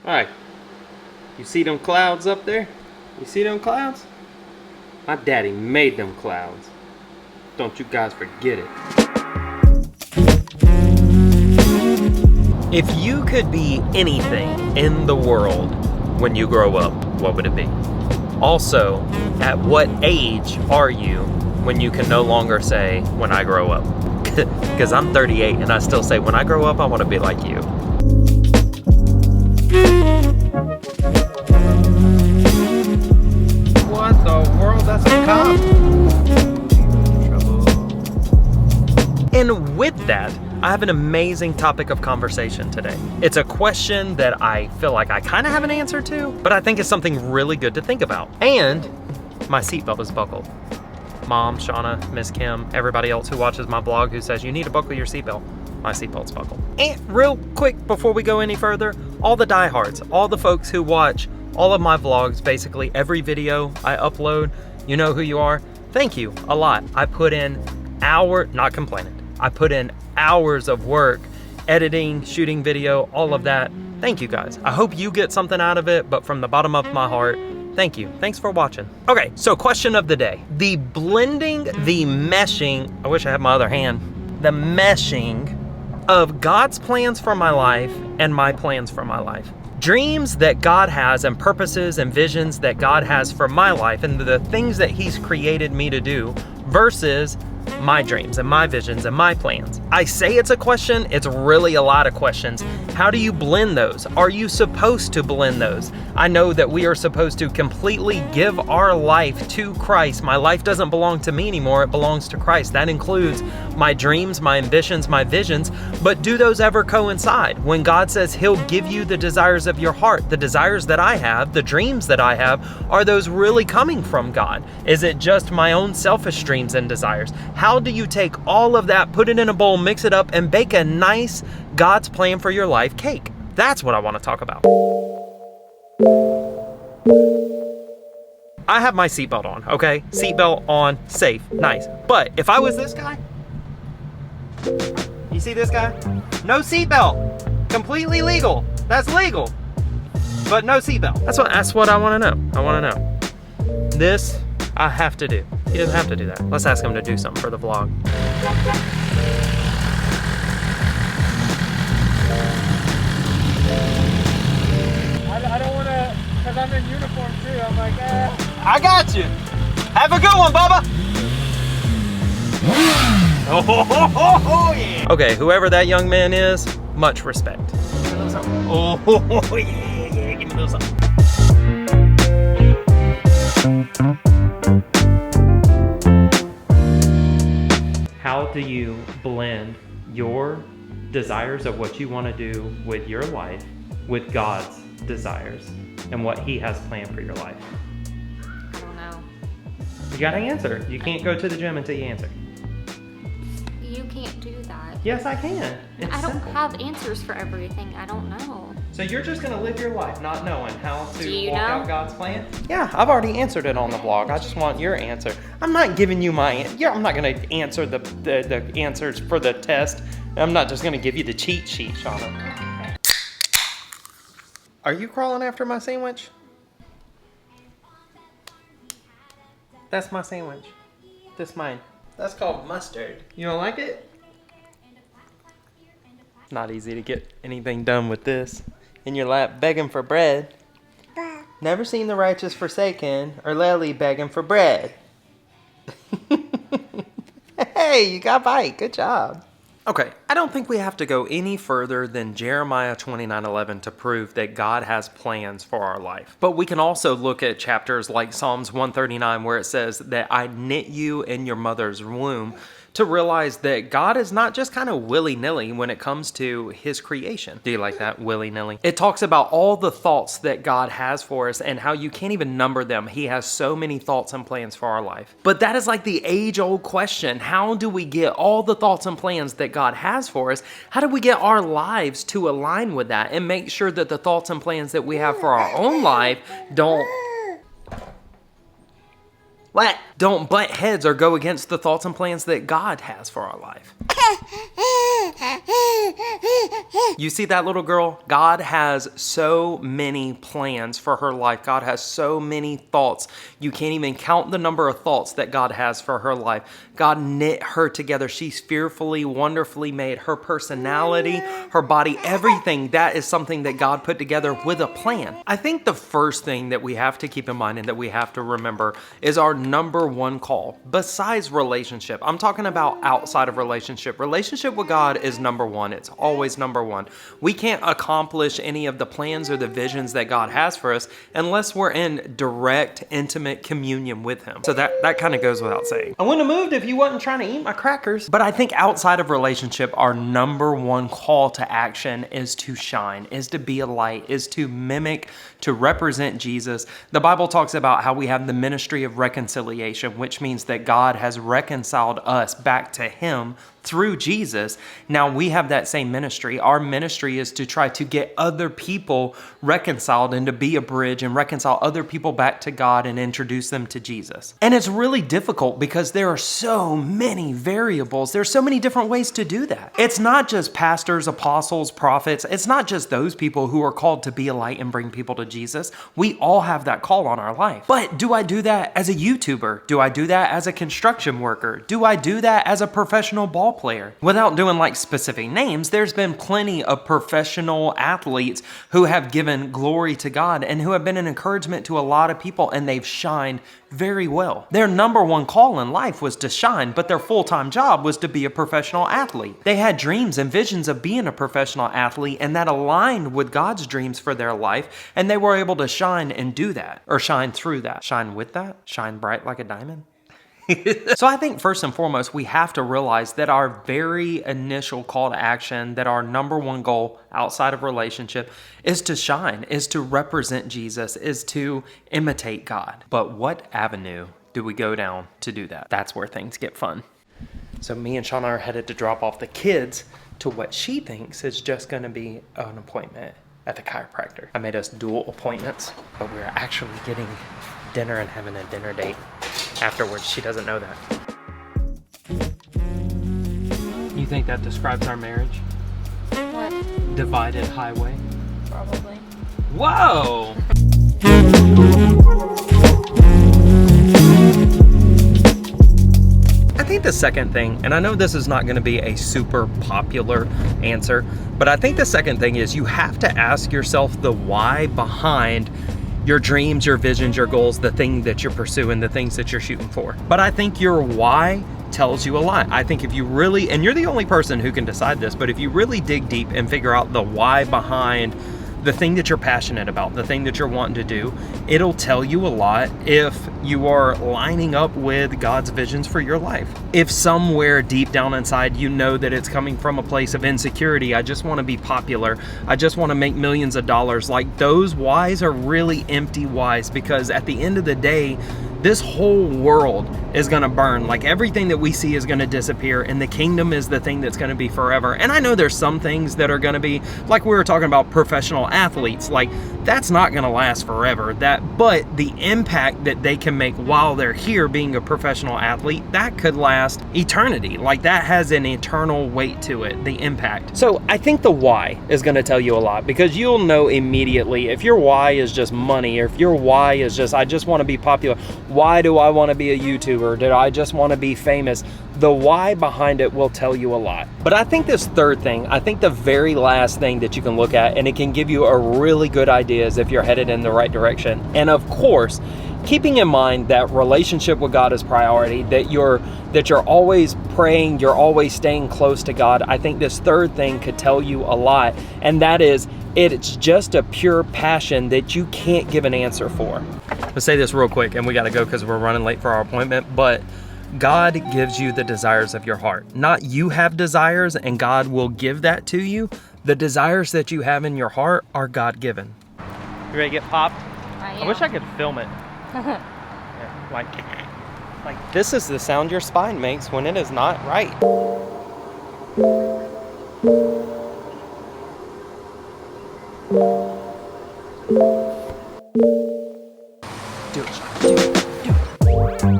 Alright, you see them clouds up there? You see them clouds? My daddy made them clouds. Don't you guys forget it. If you could be anything in the world when you grow up, what would it be? Also, at what age are you when you can no longer say, when I grow up? Because I'm 38 and I still say, when I grow up, I want to be like you. What the world? That's a cop. And with that, I have an amazing topic of conversation today. It's a question that I feel like I kind of have an answer to, but I think it's something really good to think about. And my seatbelt is buckled. Mom, Shauna, Miss Kim, everybody else who watches my vlog who says you need to buckle your seatbelt. My seatbelt's buckled. And real quick before we go any further, all the diehards, all the folks who watch all of my vlogs, basically every video I upload, you know who you are. Thank you a lot. I put in not complaining. I put in hours of work, editing, shooting video, all of that. Thank you guys. I hope you get something out of it, but from the bottom of my heart, thank you. Thanks for watching. Okay, so question of the day. The meshing, I wish I had my other hand, the meshing of God's plans for my life and my plans for my life. Dreams that God has and purposes and visions that God has for my life and the things that He's created me to do versus my dreams and my visions and my plans. I say it's a question, it's really a lot of questions. How do you blend those? Are you supposed to blend those? I know that we are supposed to completely give our life to Christ. My life doesn't belong to me anymore, it belongs to Christ. That includes my dreams, my ambitions, my visions, but do those ever coincide? When God says He'll give you the desires of your heart, the desires that I have, the dreams that I have, are those really coming from God? Is it just my own selfish dreams and desires? How do you take all of that, put it in a bowl, mix it up, and bake a nice God's plan for your life cake? That's what I want to talk about. I have my seatbelt on, okay? Seatbelt on, safe, nice. But if I was this guy, you see this guy? No seatbelt, completely legal. That's legal, but no seatbelt. That's what I want to know. I want to know. This I have to do. He doesn't have to do that. Let's ask him to do something for the vlog. I don't want to, because I'm in uniform too. I'm like, I got you. Have a good one, Bubba. Oh, yeah. Okay, whoever that young man is, much respect. Oh, yeah. Give me a little something. How do you blend your desires of what you want to do with your life with God's desires and what He has planned for your life? I don't know. You gotta answer. You can't go to the gym until you answer. You can't do that. Yes, I can. It's I don't simple. have answers for everything. I don't know. So you're just gonna live your life not knowing how Do to you walk know? out God's plan? Yeah, I've already answered it on the vlog. I just want your answer. I'm not giving you my answer. I'm not gonna answer the answers for the test. I'm not just gonna give you the cheat sheet, Shauna. Are you crawling after my sandwich? That's my sandwich. This mine. That's called mustard. You don't like it? Not easy to get anything done with this. In your lap begging for bread. Never seen the righteous forsaken or Lily begging for bread. Hey, you got a bite. Good job. Okay, I don't think we have to go any further than Jeremiah 29:11 to prove that God has plans for our life. But we can also look at chapters like Psalms 139 where it says that I knit you in your mother's womb, to realize that God is not just kind of willy-nilly when it comes to His creation. Do you like that, willy-nilly? It talks about all the thoughts that God has for us and how you can't even number them. He has so many thoughts and plans for our life. But that is like the age-old question. How do we get all the thoughts and plans that God has for us? How do we get our lives to align with that and make sure that the thoughts and plans that we have for our own life don't butt heads or go against the thoughts and plans that God has for our life? You see that little girl? God has so many plans for her life. God has so many thoughts. You can't even count the number of thoughts that God has for her life. God knit her together. She's fearfully, wonderfully made. Her personality, her body, everything, that is something that God put together with a plan. I think the first thing that we have to keep in mind and that we have to remember is our number one call. Besides relationship, I'm talking about outside of relationship. Relationship with God is number one. It's always number one. We can't accomplish any of the plans or the visions that God has for us unless we're in direct, intimate communion with Him. So that kind of goes without saying. I wouldn't have moved if you wasn't trying to eat my crackers. But I think outside of relationship, our number one call to action is to shine, is to be a light, is to mimic, to represent Jesus. The Bible talks about how we have the ministry of reconciliation, which means that God has reconciled us back to Him through Jesus. Now we have that same ministry. Our ministry is to try to get other people reconciled and to be a bridge and reconcile other people back to God and introduce them to Jesus. And it's really difficult because there are so many variables. There's so many different ways to do that. It's not just pastors, apostles, prophets. It's not just those people who are called to be a light and bring people to Jesus. We all have that call on our life. But do I do that as a YouTuber? Do I do that as a construction worker? Do I do that as a professional ball player? Without doing like specific names, there's been plenty of professional athletes who have given glory to God and who have been an encouragement to a lot of people, and they've shined very well. Their number one call in life was to shine, but their full-time job was to be a professional athlete. They had dreams and visions of being a professional athlete, and that aligned with God's dreams for their life, and they were able to shine and do that, or shine through that. Shine with that? Shine bright like a diamond? So I think first and foremost, we have to realize that our very initial call to action, that our number one goal outside of relationship is to shine, is to represent Jesus, is to imitate God. But what avenue do we go down to do that? That's where things get fun. So me and Shauna are headed to drop off the kids to what she thinks is just going to be an appointment at the chiropractor. I made us dual appointments, but we're actually getting dinner and having a dinner date afterwards. She doesn't know that. You think that describes our marriage? What? Divided highway? Probably. Whoa! I think the second thing, and I know this is not going to be a super popular answer, but I think the second thing is you have to ask yourself the why behind your dreams, your visions, your goals, the thing that you're pursuing, the things that you're shooting for. But I think your why tells you a lot. I think if you really, and you're the only person who can decide this, but if you really dig deep and figure out the why behind the thing that you're passionate about, the thing that you're wanting to do, it'll tell you a lot if you are lining up with God's visions for your life. If somewhere deep down inside you know that it's coming from a place of insecurity, I just want to be popular, I just want to make millions of dollars, like those whys are really empty whys, because at the end of the day, this whole world is going to burn. Like everything that we see is going to disappear, and the kingdom is the thing that's going to be forever. And I know there's some things that are going to be, like we were talking about professional athletes, like that's not going to last forever. But the impact that they can make while they're here being a professional athlete, that could last eternity. Like that has an eternal weight to it, the impact. So I think the why is going to tell you a lot, because you'll know immediately if your why is just money, or if your why is just, I just want to be popular. Why do I want to be a YouTuber? Did I just want to be famous? The why behind it will tell you a lot. But I think this third thing, I think the very last thing that you can look at, and it can give you a really good idea is if you're headed in the right direction. And of course, keeping in mind that relationship with God is priority, that you're always praying, you're always staying close to God. I think this third thing could tell you a lot, and that is it's just a pure passion that you can't give an answer for. Let's say this real quick, and we got to go because we're running late for our appointment, but God gives you the desires of your heart. Not you have desires and God will give that to you. The desires that you have in your heart are God-given. You ready to get popped? I wish I could film it. Yeah, like this is the sound your spine makes when it is not right. Do it, Sean. Do it. Do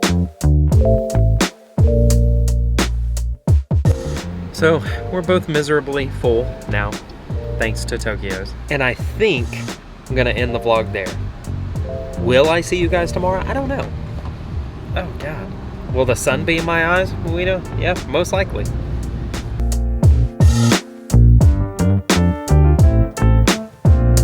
it. So we're both miserably full now, thanks to Tokyo's. And I think I'm gonna end the vlog there. Will I see you guys tomorrow? I don't know. Oh God. Will the sun be in my eyes? We know. Yeah, most likely.